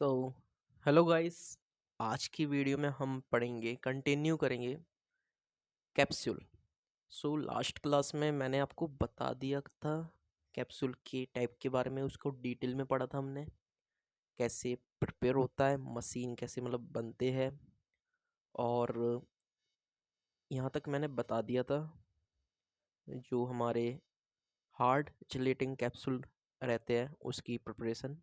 तो hello guys. आज की वीडियो में हम पढ़ेंगे, कंटिन्यू करेंगे कैप्सूल। लास्ट क्लास में मैंने आपको बता दिया था कैप्सूल के टाइप के बारे में, उसको डिटेल में पढ़ा था हमने। कैसे प्रिपेयर होता है, मशीन कैसे मतलब बनते हैं, और यहाँ तक मैंने बता दिया था जो हमारे हार्ड जिलेटिंग कैप्सूल रहते हैं उसकी प्रिपरेशन।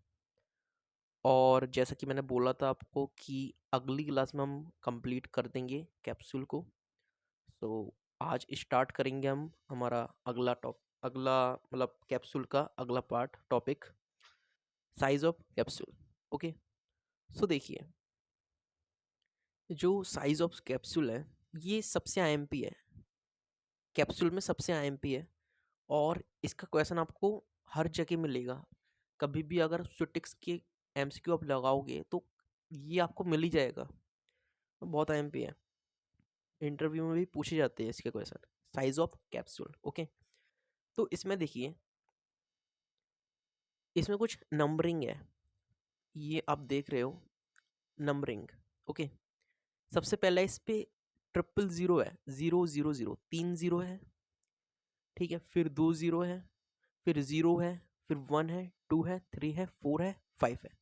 और जैसा कि मैंने बोला था आपको कि अगली क्लास में हम कंप्लीट कर देंगे कैप्सूल को। आज स्टार्ट करेंगे हम हमारा अगला मतलब कैप्सूल का अगला part topic, size of capsule. Okay. देखिए, जो साइज ऑफ कैप्सूल है ये सबसे आईएमपी है, कैप्सूल में सबसे आईएमपी है। और इसका क्वेश्चन आपको हर जगह मिलेगा। कभी भी अगर स्टैटिस्टिक्स के एमसीक्यू आप लगाओगे तो ये आपको मिल ही जाएगा। बहुत आईएमपी है, इंटरव्यू में भी पूछे जाते हैं इसके question, size of capsule. Okay. तो इसमें देखिए, इसमें कुछ नंबरिंग है, ये आप देख रहे हो नंबरिंग। ओके। सबसे पहला इस पे 000 है, 000, 3 0 है। ठीक है, फिर 2 0 है, फिर 0 है, फिर 1 है, 2 है, 3 है, 4 है, 5 है।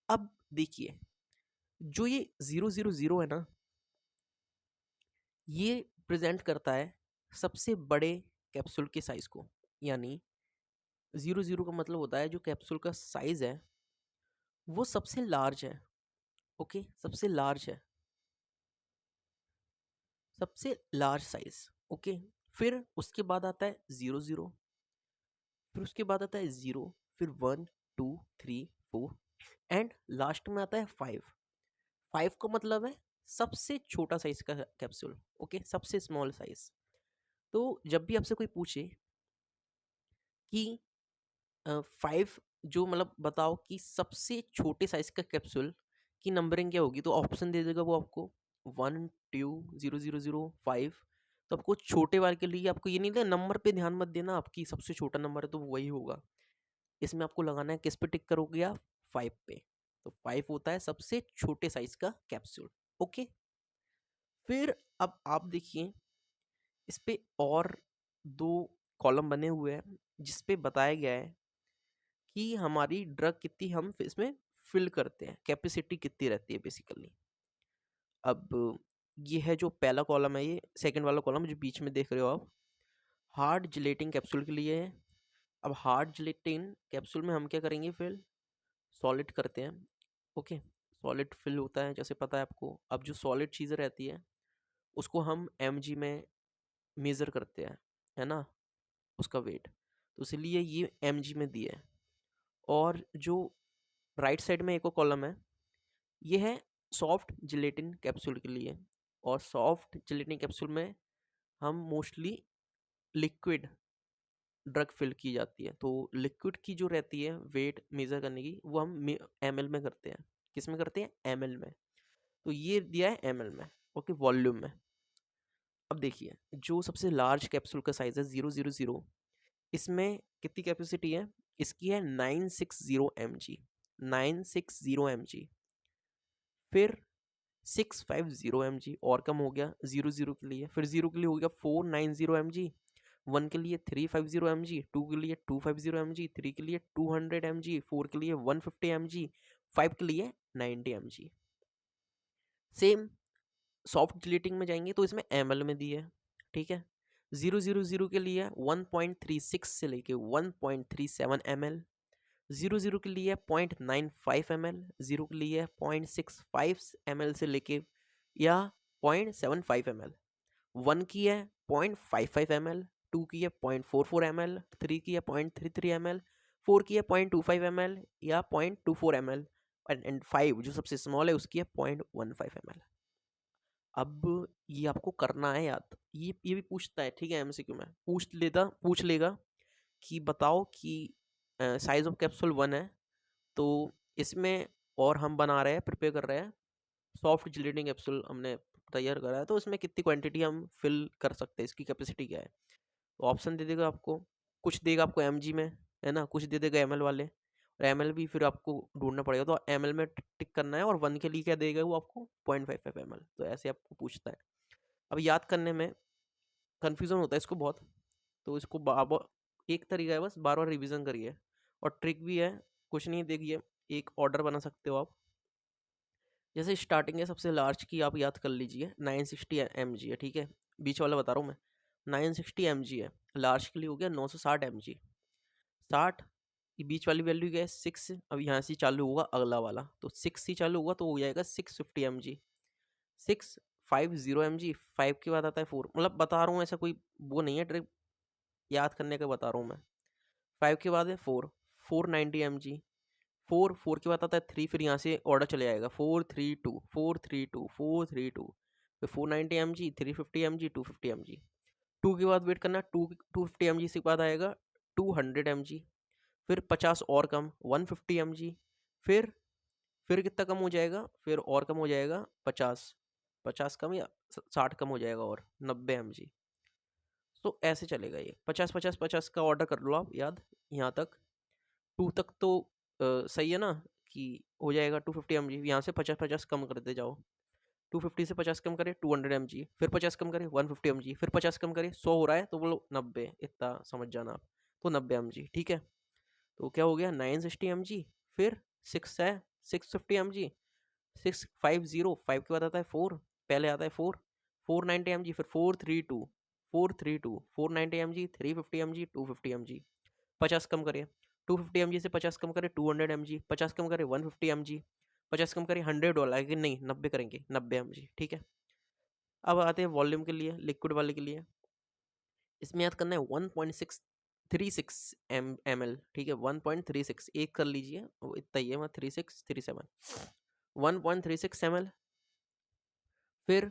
अब देखिए, जो ये 000 है ना, ये प्रेजेंट करता है सबसे बड़े कैप्सूल के साइज को। यानी 0 0 का मतलब होता है जो कैप्सूल का साइज है वो सबसे लार्ज है। ओके, सबसे लार्ज है, सबसे लार्ज साइज। ओके। फिर उसके बाद आता है 0 0, फिर उसके बाद आता है 0, फिर 1 2 3 4, एंड लास्ट में आता है 5। 5 का मतलब है सबसे छोटा साइज का कैप्सूल। ओके, सबसे स्मॉल साइज। तो जब भी आपसे कोई पूछे कि 5 जो मतलब बताओ कि सबसे छोटे साइज का कैप्सूल की नंबरिंग क्या होगी, तो ऑप्शन दे देगा वो आपको 1 2 0 0 0 5। तो आपको छोटे वाले के लिए आपको ये नहीं देना, नंबर पे ध्यान मत देना, आपकी सबसे छोटा नंबर है तो वही होगा। इसमें आपको लगाना है किस पे टिक करोगे आप, 5 पे। तो 5 होता है सबसे छोटे साइज का कैप्सूल। ओके। फिर अब आप देखिए, इस पे और दो कॉलम बने हुए हैं जिस पे बताया गया है कि हमारी ड्रग कितनी हम इसमें फिल करते हैं, कैपेसिटी कितनी रहती है बेसिकली। अब ये है जो पहला कॉलम है, ये सेकंड वाला कॉलम जो बीच में देख रहे हो आप, हार्ड जिलेटिंग कैप्सूल के लिए है। अब हार्ड जिलेटिन कैप्सूल में हम क्या करेंगे, फिर सॉलिड करते हैं। ओके, सॉलिड फिल होता है जैसे पता है आपको। अब जो सॉलिड चीज़ें रहती है उसको हम mg में मेज़र करते हैं, है ना, उसका वेट। तो इसलिए ये mg में दिया है। और जो राइट साइड में एक और कॉलम है, ये है सॉफ्ट जिलेटिन कैप्सूल के लिए। और सॉफ्ट जिलेटिन कैप्सूल में हम मोस्टली लिक्विड ड्रग फिल की जाती है। तो लिक्विड की जो रहती है वेट मेज़र करने की, वो हम ml में करते हैं। किस में करते हैं, ml में। तो ये दिया है ml में। ओके, वॉल्यूम में। अब देखिए, जो सबसे लार्ज कैप्सूल का साइज है 0 0 0, इसमें कितनी कैपेसिटी है, इसकी है 960 mg, 960 mg। फिर 650 mg और कम हो गया 0 0 के लिए। फिर 0 के लिए हो गया 490 mg, 1 के लिए 350 mg, 2 के लिए 250 mg, 3 के लिए 200 mg, 4 के लिए 150 mg, 5 के लिए 90 mg। सेम सॉफ्ट जिलेटिंग में जाएंगे तो इसमें ml में दी है। ठीक है, 0 0 0 के लिए 1.36 से लेके 1.37 ml, 0 0 के लिए 0.95 ml, 0 के लिए 0.65 ml से लेके या 0.75 ml, 1 की है 0.55 ml, 2 की है 0.44 ml, 3 की है 0.33 ml, 4 की है 0.25 ml या 0.24 ml, एंड 5 जो सबसे स्मॉल है उसकी है 0.15 ml। अब ये आपको करना है याद, ये भी पूछता है, ठीक है, एमसीक्यू में पूछ लेगा कि बताओ कि साइज ऑफ कैप्सूल 1 है, तो इसमें और हम बना रहे हैं, प्रिपेयर कर रहे हैं सॉफ्ट जिलेटिंग कैप्सूल, हमने तैयार करा है, तो इसमें कितनी क्वांटिटी हम फिल कर सकते हैं, इसकी कैपेसिटी क्या है। तो ऑप्शन दे देगा आपको, कुछ देगा आपको mg में, है ना, कुछ दे देगा ml वाले। और एम भी फिर आपको ढूंढना पड़ेगा, तो एम में टिक करना है, और 1 के लिए क्या देगा वो आपको 0.55 ml, तो ऐसे आपको पूछता है। अब याद करने में कन्फ्यूज़न होता है इसको बहुत, तो इसको एक तरीका है बस, बार बार रिविज़न करिए। और ट्रिक भी है, कुछ नहीं, देखिए एक ऑर्डर बना सकते हो आप। जैसे स्टार्टिंग है सबसे लार्ज की, आप याद कर लीजिए 960 mg है, ठीक है, बीच वाला बता रहा हूँ मैं, 960 mg है। लार्ज के लिए हो गया 960 mg, 60, ये बीच वाली वैल्यू क्या है 6, अब यहाँ से चालू होगा अगला वाला, तो 6 से चालू होगा तो हो जाएगा 650 mg, 650 mg, 5 के बाद आता है 4, मतलब बता रहा हूँ, ऐसा कोई वो नहीं है, ट्रिक याद करने का बता रहा हूँ मैं। 5 के बाद है 4, 490 mg, 4 के बाद आता है 3, फिर यहाँ से ऑर्डर चले जाएगा 432 432 432, फिर 490 mg, 350 mg, 250 mg, 2 के बाद वेट करना, 250 mg से बाद आएगा 200 mg, फिर 50 और कम 150 mg, फिर कितना कम हो जाएगा, फिर और कम हो जाएगा 50 कम या 60 कम हो जाएगा, और 90 mg। तो ऐसे चलेगा ये 50 का ऑर्डर कर लो आप, याद यहाँ तक 2 तक तो सही है ना, कि हो जाएगा 250 mg, यहाँ से 50 कम करते जाओ, 250 से 50 कम करे 200 mg, फिर 50 कम करे 150 mg, फिर 50 कम करे 100 हो रहा है तो बोलो 90, इतना समझ जाना आप, तो 90 mg, ठीक है। तो क्या हो गया 960 mg, फिर 6 है 650 mg, 650, 5 के बाद आता है 4, पहले आता है 4, 490 mg, फिर 432 490 mg, 350 mg, 250 mg, 50 कम करें 250 mg से 50 कम करें 200 mg, 50 कम करें 150 mg, 50 कम करें 100 वाला, लेकिन नहीं 90 करेंगे 90 mg, ठीक है। अब आते हैं वॉल्यूम के लिए, लिक्विड वाले के लिए, इसमें याद करना है 1.636 ml, ठीक है, 1.36, एक कर लीजिए वो इतना ही है, 3637, 1.36 ml, फिर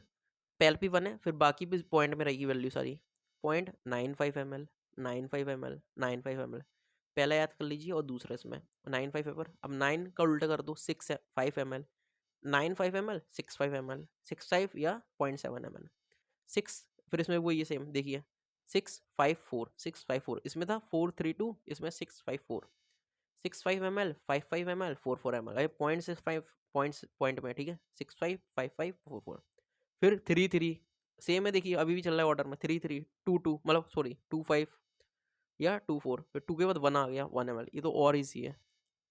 पी 1 है, फिर बाकी भी पॉइंट में रहेगी वैल्यू सारी, 0.95 ml, 95 ml, 95 ml, पहला याद कर लीजिए और दूसरा इसमें 95 ml, अब 9 का उल्टा कर दो 6 है 5 ml, 95 ml 65 ml, 65 या 0.7 ml, 6, फिर इसमें वो ये सेम देखिए 654 इसमें था 432, इसमें 654, 65 ml 55 ml 44 ml, अरे 0.65 पॉइंट में, ठीक है, 65 55 44, फिर 33 सेम है, देखिए अभी भी चल रहा है ऑर्डर में, 33 22, मतलब सॉरी 25 या 24, फिर 2 के बाद 1 आ गया 1 ml, ये तो और इजी है,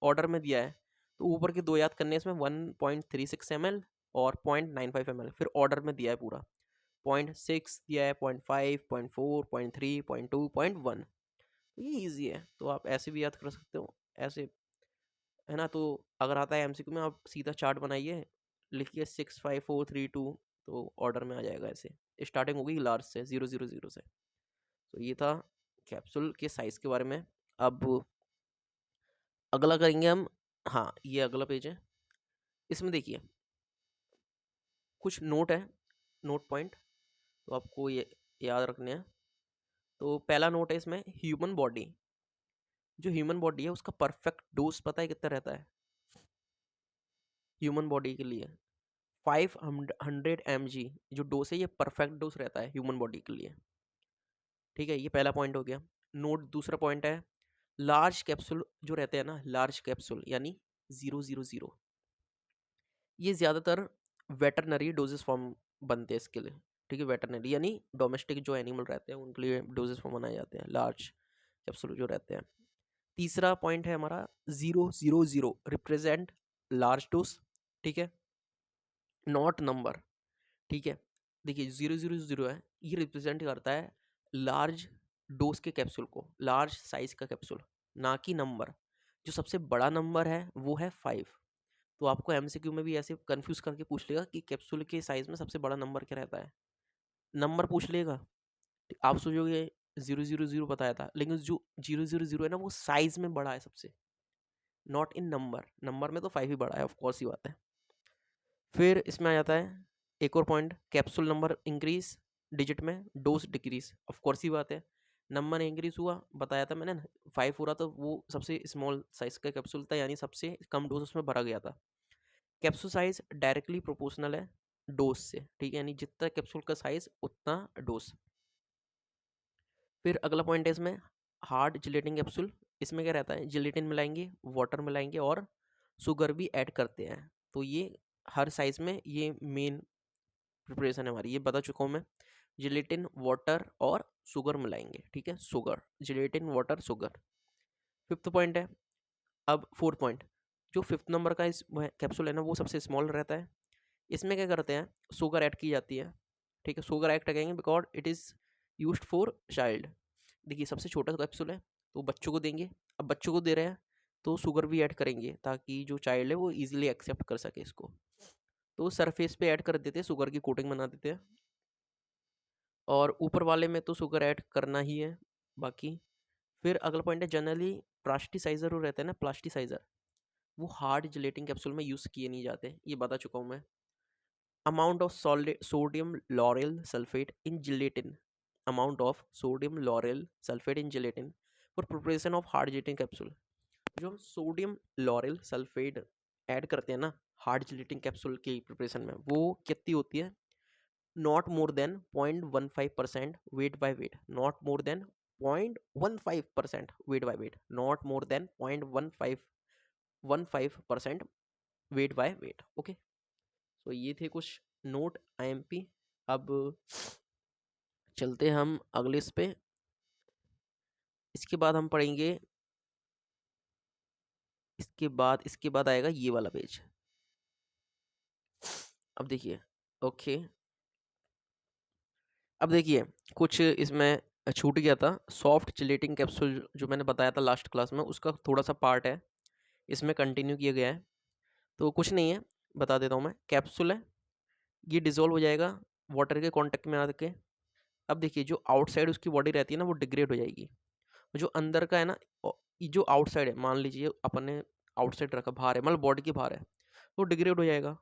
ऑर्डर में दिया है तो ऊपर के दो याद करने, इसमें 1.36 ml और 0.95 ml, फिर ऑर्डर में दिया है पूरा, 0.6 दिया है, 0.5 0.4 0.3 0.2 0.1, ये ईजी है, तो आप ऐसे भी याद कर सकते हो, ऐसे है ना। तो अगर आता है एमसीक्यू में, आप सीधा चार्ट बनाइए, लिखिए 65432, तो ऑर्डर में आ जाएगा ऐसे, स्टार्टिंग होगी लार्ज से 000 से। तो ये था कैप्सूल के साइज के बारे में। अब अगला करेंगे हम, हाँ ये अगला पेज है, इसमें देखिए कुछ नोट है, नोट पॉइंट, तो आपको ये याद रखने हैं। तो पहला नोट है इसमें, ह्यूमन बॉडी, जो ह्यूमन बॉडी है उसका परफेक्ट डोज पता है कितना रहता है ह्यूमन बॉडी के लिए, 500 mg जो डोज है, ये परफेक्ट डोज रहता है ह्यूमन बॉडी के लिए, ठीक है, ये पहला पॉइंट हो गया। नोट दूसरा पॉइंट है, लार्ज कैप्सूल जो रहते हैं ना, लार्ज कैप्सूल यानी 000, ये ज़्यादातर वेटरनरी डोजेस फॉर्म बनते हैं इसके लिए, ठीक है, वेटरनरी यानी डोमेस्टिक जो एनिमल रहते हैं उनके लिए डोजेस फॉर्म बनाए जाते हैं, लार्ज कैप्सूल जो रहते हैं। तीसरा पॉइंट है हमारा 000 रिप्रेजेंट लार्ज डोज, ठीक है, नॉट नंबर, ठीक है, देखिए 000 है, ये रिप्रेजेंट करता है लार्ज डोज के कैप्सूल को, लार्ज साइज का कैप्सूल, ना कि नंबर। जो सबसे बड़ा नंबर है वो है 5, तो आपको एमसीक्यू में भी ऐसे कंफ्यूज करके पूछ लेगा कि कैप्सूल के साइज में सबसे बड़ा नंबर क्या रहता है, नंबर पूछ लेगा, आप सोचोगे 000 बताया था, लेकिन जो 000 है ना वो साइज में बड़ा है सबसे, नॉट इन नंबर, नंबर में तो 5 ही बड़ा है, ऑफ कोर्स ही बात है। फिर इसमें आ जाता है एक और point, capsule number increase digit में, डोज डिक्रीज, ऑफ कोर्स ही बात है, नंबर इंक्रीज हुआ बताया था मैंने, 5 हो रहा तो वो सबसे स्मॉल साइज का कैप्सूल था, यानी सबसे कम डोज उसमें भरा गया था। कैप्सूल साइज डायरेक्टली प्रोपोर्शनल है डोज से, ठीक है, यानी जितना कैप्सूल का साइज उतना डोज। फिर अगला पॉइंट है इसमें, हार्ड जिलेटिन कैप्सूल, इसमें क्या रहता है, जिलेटिन मिलाएंगे, वाटर मिलाएंगे और शुगर भी ऐड करते हैं। तो ये हर साइज में ये मेन प्रिपरेशन है हमारी, ये बता चुका हूँ मैं। जिलेटिन, वाटर और शुगर मिलाएंगे, ठीक है, sugar, gelatin, water, sugar. Fifth point है। अब फोर्थ पॉइंट, जो फिफ्थ नंबर का इस कैप्सूल है ना, वो सबसे स्मॉल रहता है। इसमें क्या करते हैं, शुगर ऐड की जाती है, ठीक है, शुगर ऐड करेंगे because it is use for child. देखिए सबसे छोटा कैप्सूल है तो बच्चों को देंगे, अब बच्चों को दे रहे हैं तो शुगर भी ऐड करेंगे ताकि जो चाइल्ड है वो इजीली एक्सेप्ट कर सके इसको। तो सरफेस पे ऐड कर देते हैं, शुगर की कोटिंग बना देते हैं, और ऊपर वाले में तो शुगर ऐड करना ही है बाकी। फिर अगला पॉइंट है, जनरली प्लास्टिसाइजर वो रहता है ना, प्लास्टिसाइजर, वो हार्ड जिलेटिन कैप्सूल में यूज़ किए नहीं जाते, ये बता चुका हूँ मैं। Amount of sodium lauryl sulphate in gelatin, amount of sodium lauryl sulphate in gelatin for preparation of hard gelatin capsule. जो हम सोडियम लॉरेल सल्फेट ऐड करते हैं ना हार्ड जिलेटिन कैप्सूल की प्रिपरेशन में, वो कितनी होती है, not more than 0.15% weight by weight, not more than 0.15% weight by weight, not more than 0.15% weight by weight. Okay, तो ये थे कुछ नोट आईएमपी। अब चलते हम अगले इस पे, इसके बाद हम पढ़ेंगे, इसके बाद आएगा ये वाला पेज। अब देखिए, ओके, अब देखिए कुछ इसमें छूट गया था, सॉफ्ट जिलेटिन कैप्सूल जो मैंने बताया था लास्ट क्लास में, उसका थोड़ा सा पार्ट है इसमें कंटिन्यू किया गया है। तो कुछ नहीं है, बता देता हूँ मैं। कैप्सूल है, ये डिज़ोल्व हो जाएगा वाटर के कांटेक्ट में आके। अब देखिए जो आउटसाइड उसकी बॉडी रहती है ना, वो डिग्रेड हो जाएगी। जो अंदर का है ना, ये जो आउटसाइड है, मान लीजिए अपने आउटसाइड रखा, बाहर है, मतलब बॉडी के बाहर है, तो डिग्रेड हो जाएगा,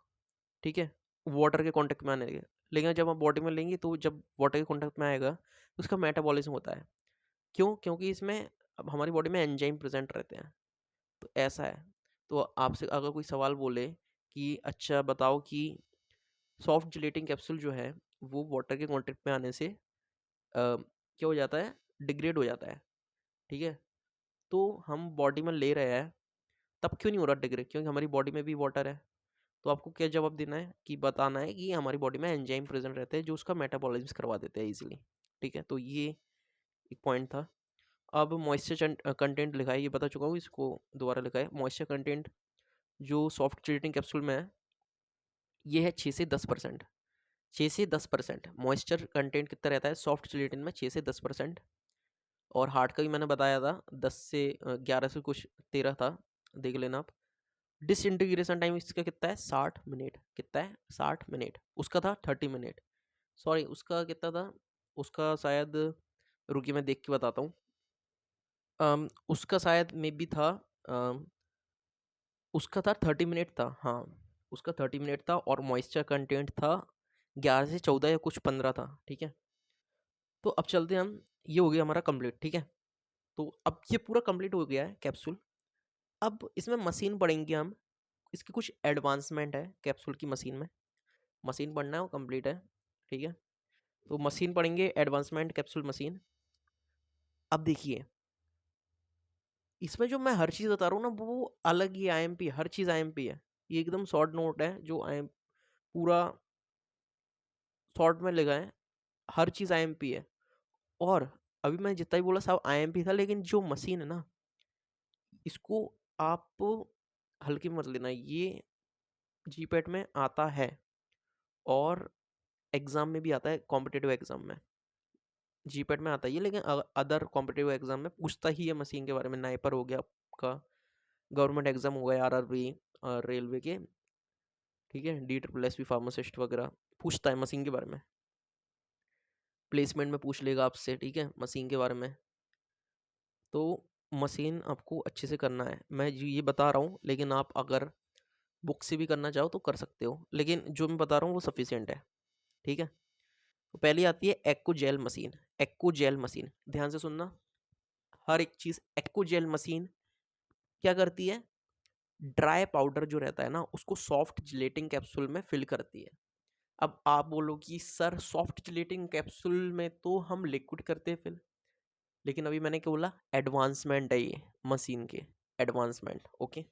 ठीक है, वाटर के कांटेक्ट में आने लगे। लेकिन जब हम बॉडी में लेंगे तो जब वाटर के कांटेक्ट में आएगा तो उसका मेटाबॉलिज्म होता है। क्यों? क्योंकि इसमें अब हमारी बॉडी में एंजाइम प्रेजेंट रहते हैं, तो ऐसा है। तो आपसे अगर कोई सवाल बोले कि अच्छा बताओ कि सॉफ्ट जिलेटिन कैप्सूल जो है वो वाटर के कांटेक्ट में आने से क्या हो जाता है, डिग्रेड हो जाता है, ठीक है, तो हम बॉडी में ले रहे हैं तब क्यों नहीं हो रहा डिग्रेड, क्योंकि हमारी बॉडी में भी वाटर है। तो आपको क्या जवाब देना है कि बताना है कि हमारी बॉडी में एंजाइम प्रेजेंट रहते हैं जो उसका मेटाबॉलिज्म करवा देते हैं इजीली, ठीक है, तो ये एक पॉइंट था। अब मॉइस्चर कंटेंट लिखा है, ये बता चुका हूँ, इसको दोबारा लिखा है। मॉइस्चर कंटेंट जो सॉफ्ट जिलेटिन कैप्सूल में है ये है 6 से 10%। 6 से 10% मॉइस्चर कंटेंट कितना रहता है सॉफ्ट जिलेटिन में, 6 से 10%। और हार्ड का भी मैंने बताया था 10 से 11 से कुछ 13 था, देख लेना आप। डिसइंटीग्रेशन टाइम इसका कितना है, 60 मिनट, कितना है 60 मिनट, उसका था 30 मिनट, सॉरी उसका कितना था, उसका शायद, रुकिए मैं देख के बताता हूँ। उसका शायद मे बी था, अम, उसका था 30 मिनट था, हाँ उसका 30 मिनट था, और मॉइस्चर कंटेंट था 11 से 14 या कुछ 15 था, ठीक है। तो अब चलते हैं हम, ये हो गया हमारा कंप्लीट, ठीक है। तो अब ये पूरा कंप्लीट हो गया है कैप्सूल। अब इसमें मशीन पढ़ेंगे हम, इसकी कुछ एडवांसमेंट है कैप्सूल की मशीन में, मशीन पढ़ना है वो कंप्लीट है, ठीक है। तो मशीन पढ़ेंगे, एडवांसमेंट कैप्सूल मशीन। अब देखिए इसमें जो मैं हर चीज़ बता रहा हूँ ना वो अलग ही आईएमपी, हर चीज़ आईएमपी है। ये एकदम शॉर्ट नोट है जो आई पूरा शॉर्ट में लिखा है, हर चीज़ आईएमपी है। और अभी मैं जितना ही बोला सब आईएमपी था, लेकिन जो मशीन है ना इसको आप हल्के में मत लेना, ये जीपेट में आता है और एग्ज़ाम में भी आता है, कॉम्पिटिटिव एग्ज़ाम में जीपेट में आता ही है, लेकिन अदर कॉम्पिटिटिव एग्ज़ाम में पूछता ही है मशीन के बारे में। नाइपर हो गया आपका, गवर्नमेंट एग्ज़ाम हो गया, आरआरबी, रेलवे के, ठीक है, DSSB फार्मासिस्ट वगैरह पूछता है मशीन के बारे में, प्लेसमेंट में पूछ लेगा आपसे, ठीक है, मशीन के बारे में। तो मशीन आपको अच्छे से करना है, मैं ये बता रहा हूँ, लेकिन आप अगर बुक से भी करना चाहो तो कर सकते हो, लेकिन जो मैं बता रहा हूँ वो सफिशियंट है, ठीक है। तो पहली आती है एक्को जेल मशीन। एक्को जेल मशीन, ध्यान से सुनना, हर एक चीज़। एक्को जेल मशीन क्या करती है, ड्राई पाउडर जो रहता है ना उसको सॉफ्ट जिलेटिन कैप्सूल में फिल करती है। अब आप बोलो कि सर सॉफ्ट जिलेटिन कैप्सूल में तो हम लिक्विड करते हैं फिल, लेकिन अभी मैंने क्या बोला, एडवांसमेंट है ये मशीन के, एडवांसमेंट। ओके,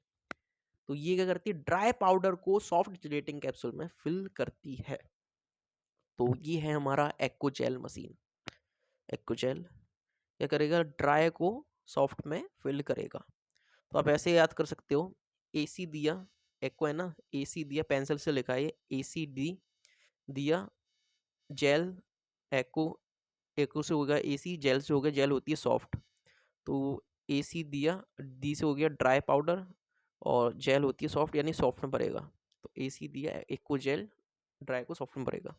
तो ये क्या करती है, ड्राई पाउडर को सॉफ्ट जिलेटिंग कैप्सूल में फिल करती है। तो ये है हमारा एक्कोजेल मशीन। एक्कोजेल क्या करेगा, ड्राई को सॉफ्ट में फिल करेगा। तो आप ऐसे याद कर सकते हो, एसी दिया, एक्को है ना, एसी दिया, पेंसिल से लिखा है एसी डी दिया, जेल, एक्को, एक्को से हो गया एसी, जेल से हो गया, जेल होती है सॉफ्ट, तो एसी दिया, डी से हो गया ड्राई पाउडर, और जेल होती है सॉफ्ट, यानी सॉफ्ट में भरेगा। तो एसी दिया, एक्को जेल, ड्राई को सॉफ्ट में भरेगा।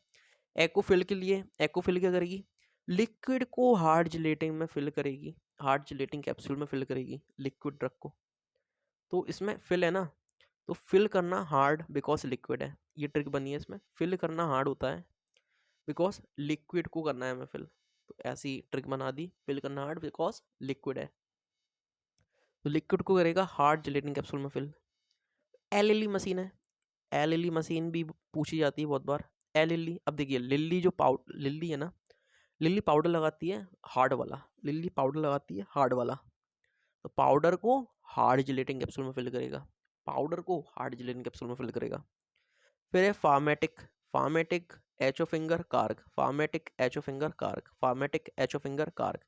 एक्को फिल के लिए, एक्को फिल क्या करेगी, लिक्विड को हार्ड जिलेटिंग में फिल करेगी, हार्ड जिलेटिंग कैप्सूल में फिल करेगी लिक्विड ड्रग को। तो इसमें फिल है ना, तो फिल करना हार्ड बिकॉज लिक्विड है, ये ट्रिक बनी है इसमें, फिल करना हार्ड होता है बिकॉज लिक्विड को करना है हमें फिल। तो ऐसी ट्रिक बना दी, फिल करना हार्ड बिकॉज लिक्विड है, तो लिक्विड को करेगा हार्ड जिलेटिन कैप्सूल में फिल। एलएलई मशीन है, एलएलई मशीन भी पूछी जाती है बहुत बार। एलएलई, अब देखिए लिल्ली जो पाउडर, लिल्ली है ना, लिल्ली पाउडर लगाती है हार्ड वाला, लिल्ली पाउडर लगाती है हार्ड वाला, तो पाउडर को हार्ड जिलेटिन कैप्सूल में फिल करेगा, पाउडर को हार्ड जिलेटिन कैप्सूल में फिल करेगा। फिर है फार्मेटिक, फार्मेटिक एचो फिंगर कार्क, फार्मेटिक एचो फिंगर कार्क, फार्मेटिक एचो फिंगर कार्क,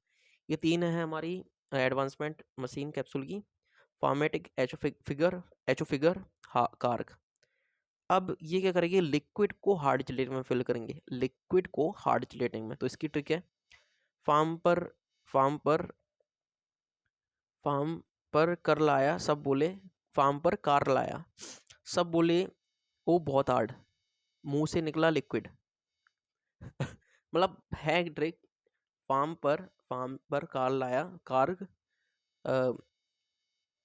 ये तीन है हमारी एडवांसमेंट मशीन कैप्सूल की। फार्मेटिक एचो फिगर, एचो फिगर, कार्क। अब ये क्या करेंगे, लिक्विड को हार्ड जिलेटिन में फिल करेंगे, लिक्विड को हार्ड जिलेटिन में। तो इसकी ट्रिक है, फार्म पर, फार्म पर, फार्म पर कर लाया सब बोले, फार्म पर कार लाया सब बोले, ओ बहुत हार्ड, मुंह से निकला लिक्विड। मतलब है ट्रिक, फार्म पर, फार्म पर कार लाया, कार,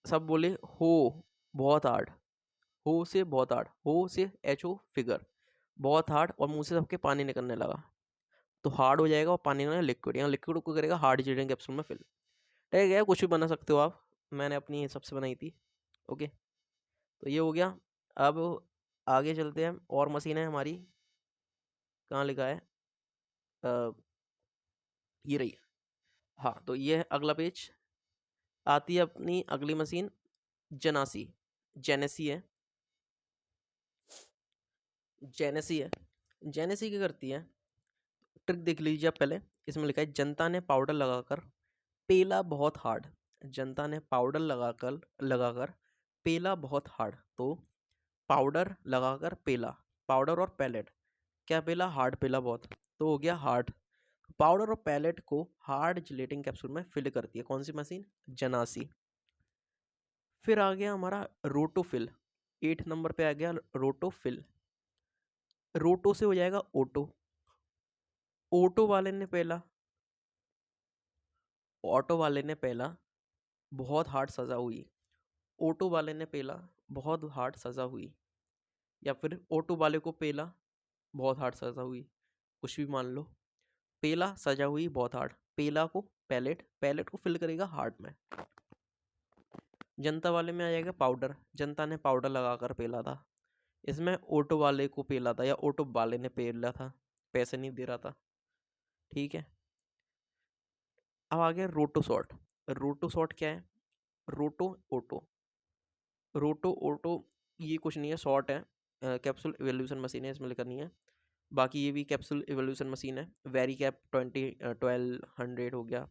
सब बोले हो बहुत हार्ड, हो से बहुत हार्ड, हो से एच ओ फिगर, बहुत हार्ड, और मुंह से सबके पानी निकलने लगा, तो हार्ड हो जाएगा और पानी निकलना लिक्विड, यहाँ लिक्विड को करेगा हार्ड जिलेटिन कैप्सूल में फिल। ठीक है, कुछ भी बना सकते हो आप, मैंने अपनी हिसाब से बनाई थी। ओके, तो ये हो गया। अब आगे चलते हैं, और मशीन है हमारी, कहाँ लिखा है, अ, ये रही। हाँ, तो ये है अगला पेज, आती है अपनी अगली मशीन, जनासी, जेनेसी है, जेनेसी है। जेनेसी क्या करती है, ट्रिक देख लीजिए आप पहले, इसमें लिखा है जनता ने पाउडर लगाकर पेला बहुत हार्ड, जनता ने पाउडर लगाकर पेला बहुत हार्ड। तो पाउडर लगाकर पेला, पाउडर और पैलेट, क्या पेला, हार्ड पेला बहुत, तो हो गया हार्ड। पाउडर और पैलेट को हार्ड जिलेटिन कैप्सूल में फिल करती है कौन सी मशीन, जनासी। फिर आ गया हमारा रोटोफिल, 8 नंबर पे आ गया रोटोफिल। रोटो से हो जाएगा ओटो, ओटो वाले ने पहला, ऑटो वाले ने पहला बहुत हार्ड सजा हुई, ऑटो वाले ने पहला बहुत हार्ड सजा हुई, या फिर ऑटो वाले को पहला बहुत हार्ड सजा हुई, कुछ भी मान लो, पेला सजा हुई बहुत हार्ड, पेला को पैलेट, पैलेट को फिल करेगा हार्ड में। जनता वाले में आ जाएगा पाउडर, जनता ने पाउडर लगाकर पेला था, इसमें ऑटो वाले को पेला था या ऑटो वाले ने पेला था, पैसे नहीं दे रहा था। ठीक है, अब आ गया रोटो शॉट। रोटो शॉट क्या है, रोटो ऑटो, रोटो ऑटो, ये कुछ नहीं है, शॉर्ट है, कैप्सूल इवोल्यूशन मशीन है, इसमें लिखा नहीं है। बाकी ये भी कैप्सूल इवोल्यूशन मशीन है, वेरी कैप 1200 हो गया।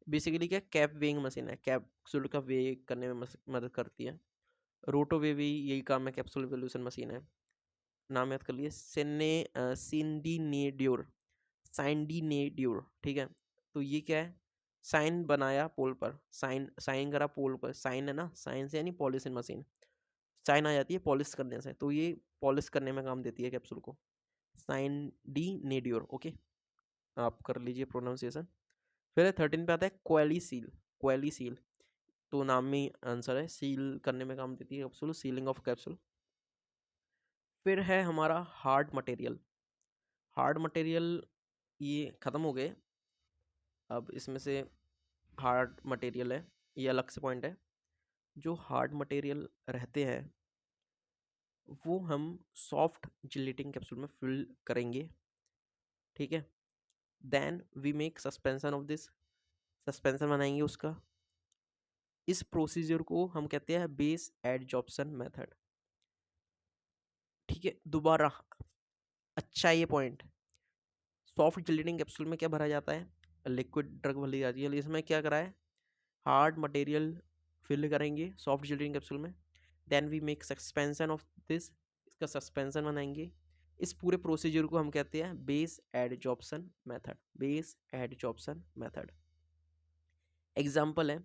बेसिकली क्या, कैप वेइंग मशीन है, कैप्सूल का वे करने में मदद करती है। रोटो वे भी यही काम है, कैप्सूल इवोल्यूशन मशीन है। नाम याद कर लिए, सिंडीनेड्योर, साइंडीनेड्योर। ठीक है, तो ये क्या है, साइन बनाया पोल पर, साइन, साइन करा पोल पर, साइन है ना, साइन से यानी पॉलिशिंग मशीन, साइन आ जाती है पॉलिश करने से, तो ये पॉलिश करने में काम देती है कैप्सूल को, साइंडीनेड्योर। ओके, आप कर लीजिए प्रोनाउंसिएशन। फिर 13 पे आता है क्वेली सील, क्वेली सील, तो नाम में ही आंसर है, सील करने में काम देती है कैप्सूल, सीलिंग ऑफ कैप्सूल। फिर है हमारा हार्ड मटेरियल, हार्ड मटेरियल ये ख़त्म हो गए। अब इसमें से हार्ड मटेरियल है, ये अलग से पॉइंट है, जो हार्ड मटेरियल रहते हैं वो हम सॉफ्ट जिलेटिन कैप्सूल में फिल करेंगे। ठीक है, then we make suspension of this, suspension बनाएंगे उसका। इस प्रोसीजर को हम कहते हैं बेस एडजॉर्प्शन मेथड। ठीक है, दोबारा अच्छा ये पॉइंट, सॉफ्ट जिलेटिन कैप्सूल में क्या भरा जाता है, लिक्विड ड्रग भरी जाती है, इसमें क्या करा है, हार्ड मटेरियल फिल करेंगे सॉफ्ट जिलेटिन कैप्सूल में, then we make suspension of this, इसका सस्पेंशन बनाएंगे। इस पूरे प्रोसीजर को हम कहते हैं base adsorption method, base adsorption method. Example है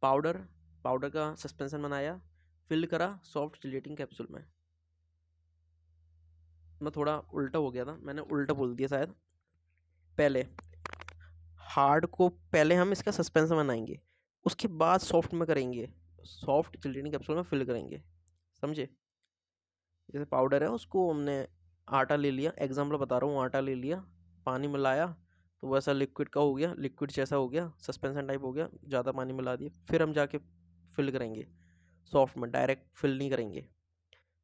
पाउडर, पाउडर का सस्पेंशन बनाया, फिल करा सॉफ्ट जिलेटिन कैप्सूल में। मैं थोड़ा उल्टा हो गया था, मैंने उल्टा बोल दिया शायद। पहले हार्ड को पहले हम इसका सस्पेंशन बनाएंगे, उसके बाद सॉफ्ट में करेंगे, सॉफ्ट जिलेटिन कैप्सूल में फिल करेंगे, समझे। जैसे पाउडर है उसको हमने आटा ले लिया, एग्जाम्पल बता रहा हूँ, आटा ले लिया, पानी मिलाया तो वैसा लिक्विड का हो गया, लिक्विड जैसा हो गया, सस्पेंशन टाइप हो गया, ज़्यादा पानी मिला दिया, फिर हम जाके फिल करेंगे सॉफ्ट में, डायरेक्ट फिल नहीं करेंगे।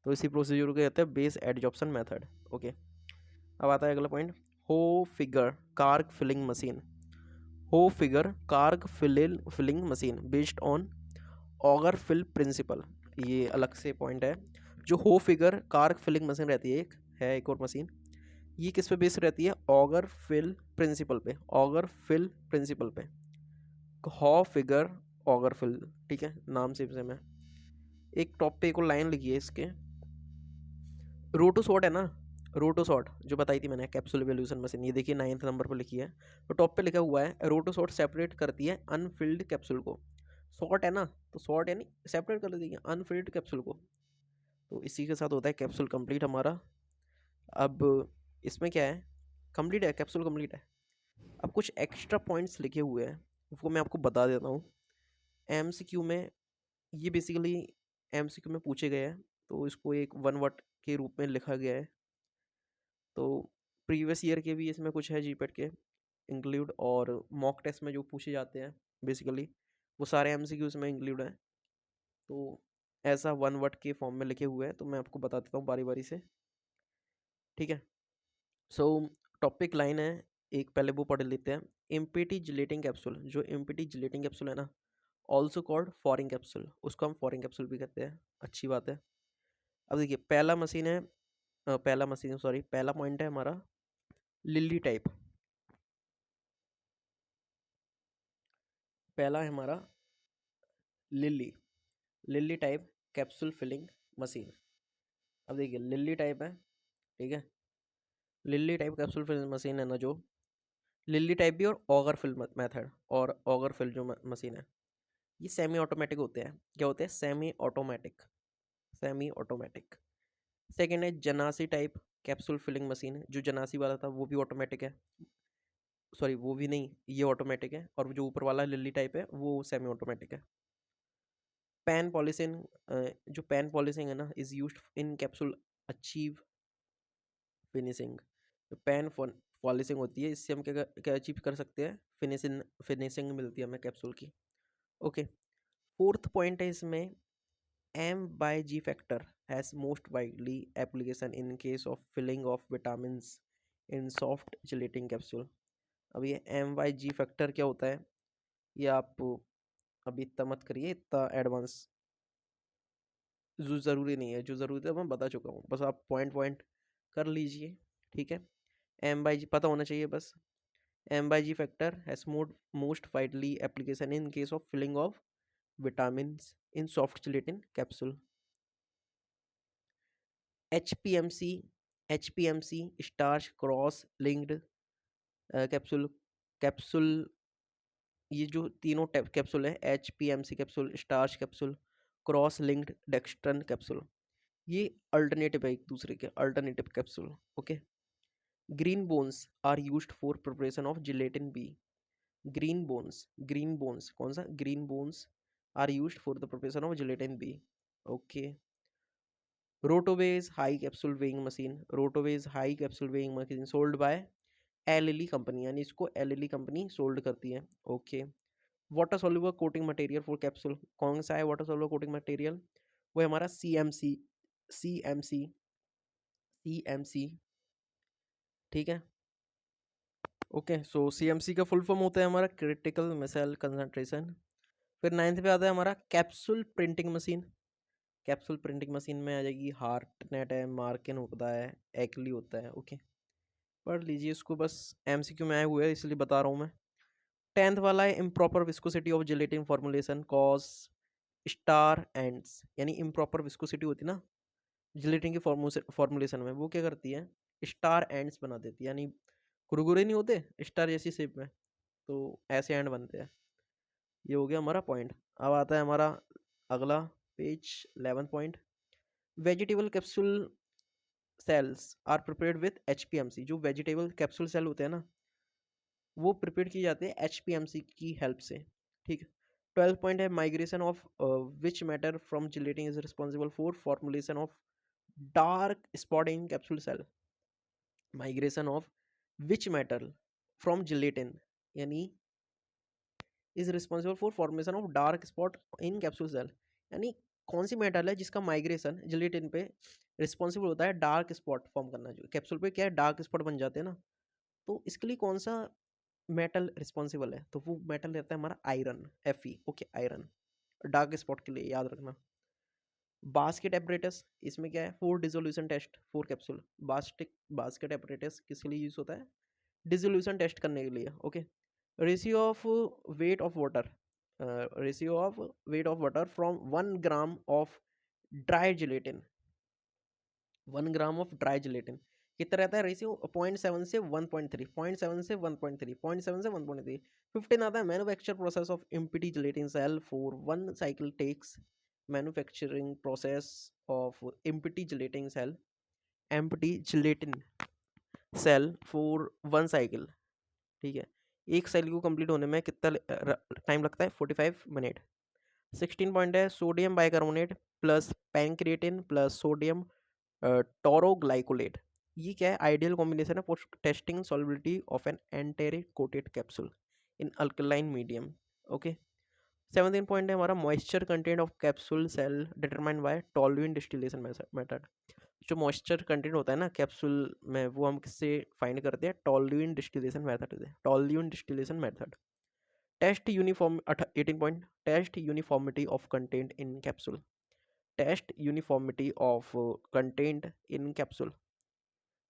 तो इसी प्रोसीजर को कहते हैं बेस एडजॉर्प्शन मेथड। ओके, अब आता है अगला point, Hofliger Karg filling machine. Hofliger Karg filling machine based on auger fill principle. ये अलग से पॉइंट है। जो हो फिगर कार्क फिलिंग मशीन रहती है एक और मशीन, ये किस पे बेस्ड रहती है, ऑगर फिल प्रिंसिपल पे, ऑगर फिल प्रिंसिपल पे, हॉ फिगर ऑगर फिल। ठीक है, नाम से मैं एक टॉप पे एक और लाइन लिखी है इसके, रोटोसॉट है ना, रोटोसॉट जो बताई थी मैंने, कैप्सूल इवोल्यूशन मशीन, ये देखिए 9th नंबर पर लिखी है, तो टॉप पे लिखा हुआ है रोटोसॉट सेपरेट करती है अनफिल्ड कैप्सूल को। शॉर्ट है ना, तो शॉर्ट यानी सेपरेट कर देती है अनफिल्ड कैप्सूल को। तो इसी के साथ होता है कैप्सूल कंप्लीट हमारा। अब इसमें क्या है, कंप्लीट है, कैप्सूल कंप्लीट है। अब कुछ एक्स्ट्रा पॉइंट्स लिखे हुए हैं, वो मैं आपको बता देता हूँ। एमसीक्यू में ये बेसिकली एमसीक्यू में पूछे गए हैं, तो इसको एक वन वर्ड के रूप में लिखा गया है। तो प्रीवियस ईयर के भी इसमें कुछ है जीपेट के इंक्लूड, और मॉक टेस्ट में जो पूछे जाते हैं बेसिकली वो सारे एमसीक्यूज में इंक्लूड हैं। तो ऐसा वन वर्ड के फॉर्म में लिखे हुए हैं, तो मैं आपको बता देता हूँ बारी बारी से। ठीक है, सो टॉपिक लाइन है एक, पहले वो पढ़ लेते हैं। इम्पिटी जिलेटिंग कैप्सूल, जो इम्पिटी जिलेटिंग कैप्सूल है ना, ऑल्सो कॉल्ड फॉरिन कैप्सूल, उसको हम फॉरिन कैप्सूल भी कहते हैं, अच्छी बात है। अब देखिए पहला मशीन है, पहला पॉइंट है हमारा लिली टाइप। पहला है हमारा Lilly, Lilly type capsule filling machine. अब देखिए लिली टाइप है, ठीक है, Lilly type capsule filling machine है ना, जो लिली टाइप भी और ऑगर फिल मेथड, और ऑगर फिल जो मशीन है, ये सेमी ऑटोमेटिक होते हैं। क्या होते हैं, semi automatic, semi automatic. Second है Zanasi type capsule filling machine है, जो जनासी वाला था वो भी ऑटोमेटिक है, सॉरी वो भी नहीं, ये ऑटोमेटिक है, और जो ऊपर वाला लिली टाइप है वो सेमी ऑटोमेटिक है। पैन पॉलिसिंग, जो पैन पॉलिसिंग है ना, is used in capsule achieve finishing. जो पैन पॉलिसिंग होती है, इससे हम क्या क्या अचीव कर सकते हैं, फिनिशिंग, फिनिशिंग मिलती है हमें कैप्सूल की। ओके, फोर्थ पॉइंट है इसमें, M by G factor has most widely application in case of filling of vitamins in soft gelatin capsule. अब ये एम बाय जी फैक्टर क्या होता है, ये आप अभी इतना मत करिए, इतना एडवांस जो ज़रूरी नहीं है, जो ज़रूरी है मैं बता चुका हूँ, बस आप पॉइंट पॉइंट कर लीजिए। ठीक है, एम बाई जी पता होना चाहिए बस। M by G factor has most widely application in case of filling of vitamins in soft gelatin capsule. H P M C, H P M C starch cross linked capsule, capsule, ये जो तीनों capsule है, H P M C capsule, starch capsule, cross linked dextran capsule, ये alternative है एक दूसरे के, alternative capsule. Okay, green bones are used for preparation of gelatin B. Green bones, green bones कौन सा, green bones are used for the preparation of gelatin B. Okay, Rotoweigh high capsule weighing machine, Rotoweigh high capsule weighing machine sold by LLE company, यानी इसको LLE company sold करती है। Okay, water soluble coating material for capsule, कौन सा है water soluble coating material, वो है हमारा C M C, C M C, C M C. ठीक है, ओके, सो CMC का फुल फॉर्म होता है हमारा क्रिटिकल मिसाइल कंसंट्रेशन। फिर 9th पे आता है हमारा capsule printing machine. Capsule printing machine में आ जाएगी हार्टनेट है, मार्किन होता है, एक्ली होता है। ओके, पढ़ लीजिए इसको, बस MCQ में आए हुए हैं इसलिए बता रहा हूँ मैं। 10th वाला है improper viscosity of gelatin formulation cause star ends, यानी इम्प्रॉपर विस्कोसिटी होती है ना जिलेटिन की फॉर्मुलेशन में, वो क्या करती है, स्टार एंड्स बना देती है, यानी कुरकुरे नहीं होते स्टार जैसी शेप में, तो ऐसे एंड बनते हैं। ये हो गया हमारा पॉइंट। अब आता है हमारा अगला page 11 point. Vegetable capsule shells are prepared with HPMC। जो वेजिटेबल कैप्सूल सेल होते हैं ना, वो प्रिपेयर किए जाते हैं HPMC की हेल्प से। ठीक है। 12 पॉइंट है migration of which matter from gelatin is responsible for formulation of dark spot in capsule cell. Migration of which matter from gelatin यानी is responsible for formation of dark spot in capsule cell, यानी कौन सी metal है जिसका migration gelatin पे responsible होता है dark spot form करना, जो कैप्सूल पे क्या है डार्क स्पॉट बन जाते हैं ना, तो इसके लिए कौन सा मेटल रिस्पॉन्सिबल है, तो वो मेटल रहता है हमारा iron, Fe। Okay, iron dark spot के लिए याद रखना। बास्केट एपरेटस, इसमें क्या है, for dissolution test for capsule. Basket apparatus किसके लिए यूज होता है, डिसोल्यूशन टेस्ट करने के लिए। Okay, ratio of weight of water, ratio of weight of water from 1 gram of dry gelatin, 1 gram of dry gelatin कितना रहता है रेशियो, 0.7 से 1.3, 0.7 से 1.3, 0.7 से 1.3। 15 आता है manufacture process of empty gelatin shell for 1 cycle takes, manufacturing process of empty gelatin shell, empty gelatin shell for 1 cycle. ठीक है, एक साइकिल को कंप्लीट होने में कितना टाइम लगता है, 45 मिनट। 16 पॉइंट है sodium bicarbonate plus pancreatin plus sodium tauroglycolate. ये क्या है, आइडियल कॉम्बिनेशन है for testing solubility of an enteric coated capsule in alkaline medium. Okay, 17 point है हमारा moisture content of capsule cell determined by toluene distillation method. जो moisture content होता है ना कैप्सूल में, वो हम किससे फाइंड करते हैं, टॉलुएंट डिस्टिलेशन मेथड से, toluene distillation method. Test uniform 18 point, test uniformity of content in capsule, test uniformity of content in capsule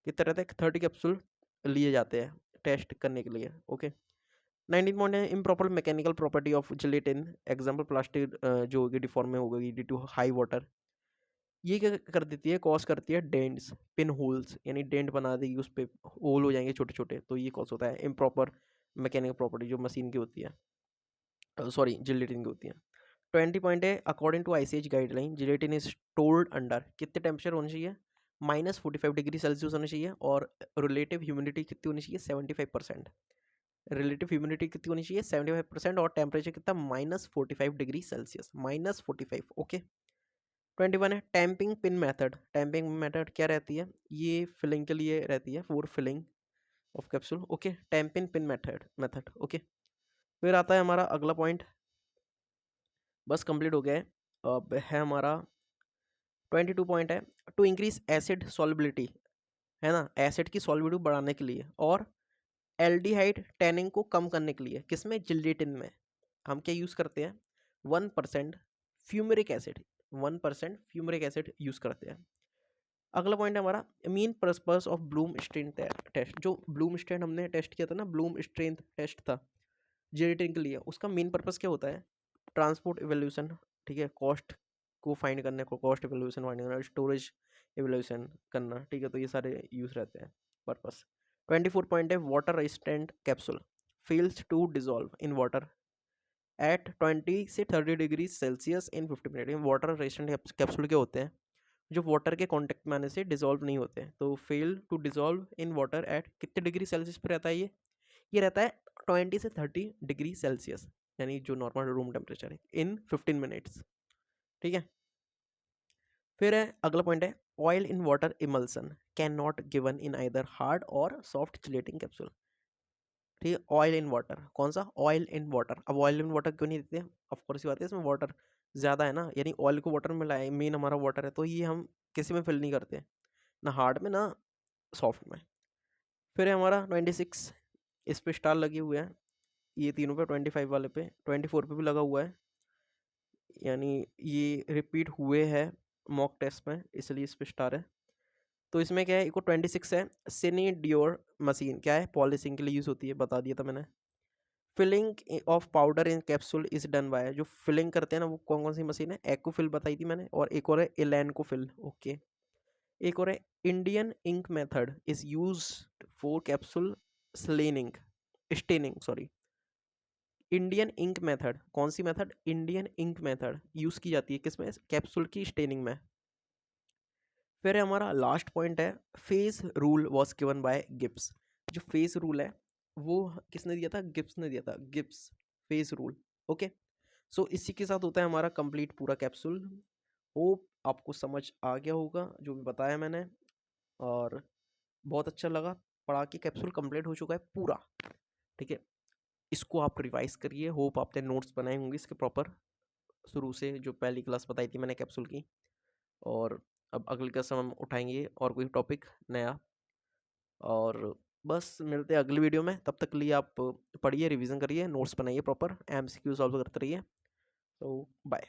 कितना रहता है, 30 कैप्सूल लिए जाते हैं टेस्ट करने के लिए। ओके, 19 पॉइंट है improper mechanical property of gelatin, example plastic जो होगी डिफॉर्म में होगी ड्यू टू हाई वाटर। ये क्या कर देती है, कॉज करती है डेंट्स, पिन होल्स, यानी डेंट बना देगी, उस पर होल हो जाएंगे छोटे छोटे, तो ये कॉज होता है इम्प्रॉपर मैकेनिकल प्रॉपर्टी जो मशीन की होती है, सॉरी जिलेटिन की होती है। 20 पॉइंट है according to ICH guideline gelatin is stored under कितने टेम्परेचर होना चाहिए, -45 डिग्री सेल्सियस होना चाहिए, और रिलेटिव ह्यूमिडिटी कितनी होनी चाहिए, 75%। रिलेटिव ह्यूमिडिटी कितनी होनी चाहिए, 75%, और टेम्परेचर कितना, -45 डिग्री सेल्सियस, -45। ओके, 21 है tamping pin method. Tamping method क्या रहती है, ये फिलिंग के लिए रहती है, for filling of capsule. Okay, tamping pin method. Okay, फिर आता है हमारा अगला पॉइंट, बस कंप्लीट हो गया है। अब है हमारा 22 पॉइंट है टू इंक्रीज एसिड सॉल्युबिलिटी, है ना, एसिड की सॉल्युबिलिटी बढ़ाने के लिए, और एल्डिहाइड टैनिंग को कम करने के लिए, किसमें, जिलेटिन में हम क्या यूज़ करते हैं, 1% fumaric acid, 1% fumaric acid use करते हैं। अगला पॉइंट है हमारा main purpose of bloom strength test. जो ब्लूम स्ट्रेंथ हमने टेस्ट किया था ना, ब्लूम स्ट्रेंथ टेस्ट था जिलेटिन के लिए, उसका मेन पर्पस क्या होता है, ट्रांसपोर्ट इवोल्यूशन, ठीक है, कॉस्ट को फाइंड करने को, कॉस्ट इवोल्यूशन फाइंड करना, स्टोरेज इवोल्यूशन करना, ठीक है, तो ये सारे यूज रहते हैं पर्पस। 24 पॉइंट है water resistant capsule fails to dissolve in water at 20 से 30 degree Celsius in 50 minute. Water resistant capsule के होते हैं जो वाटर के कांटेक्ट में आने से डिजोल्व नहीं होते, तो fail to dissolve in water at कितने डिग्री सेल्सियस पे रहता है ये रहता है 20 से 30 डिग्री सेल्सियस, यानी जो नॉर्मल रूम टेम्परेचर है, इन 15 मिनट्स। ठीक है, फिर है अगला पॉइंट है oil in water emulsion can not given in either hard और सॉफ्ट चिलेटिंग कैप्सूल। ठीक है, ऑयल इन वाटर, कौन सा, ऑयल इन वाटर। अब ऑयल इन वाटर क्यों नहीं देते, ऑफकोर्स ये बात है इसमें वाटर ज़्यादा है ना, यानी ऑयल को वाटर में लाए, मेन हमारा वाटर है, तो ये हम किसी में फिल नहीं करते, ना हार्ड में ना सॉफ्ट में। फिर है हमारा 26 इस पे स्टार लगे हुए हैं, ये तीनों पे 25 वाले पे 24 पे भी लगा हुआ है, यानी ये रिपीट हुए हैं मॉक टेस्ट में, इसलिए इस पे स्टार है। तो इसमें क्या है, इको 26 है। सिनी डियोर मशीन क्या है, पॉलिशिंग के लिए यूज़ होती है, बता दिया था मैंने। Filling of powder in capsule is done by, जो फिलिंग करते हैं ना वो कौन कौन सी मशीन है, एक्ोफिल बताई थी मैंने, और एक और है एलैनकोफिल। ओके, एक और है Indian ink method is use for capsule staining staining, sorry. Indian ink method, कौन सी method, Indian ink method use की जाती है किसमें, कैप्सूल की स्टेनिंग में। फिर हमारा लास्ट पॉइंट है, face rule was given by Gibbs. जो फेस रूल है वो किसने दिया था, गिब्स ने दिया था, गिब्स फेस रूल। ओके, सो इसी के साथ होता है हमारा कंप्लीट पूरा कैप्सूल। होप आपको समझ आ गया होगा जो भी बताया मैंने, और बहुत अच्छा लगा पढ़ा के, कैप्सूल कंप्लीट हो चुका है पूरा। ठीक है, इसको आप रिवाइज करिए, होप आपने नोट्स बनाए होंगे इसके प्रॉपर, शुरू से जो पहली क्लास बताई थी मैंने कैप्सूल की। और अब अगली क्लास हम उठाएंगे और कोई टॉपिक नया, और बस मिलते हैं अगली वीडियो में। तब तक के लिए आप पढ़िए, रिवीजन करिए, नोट्स बनाइए प्रॉपर, एमसीक्यू सॉल्व करते रहिए। तो बाय।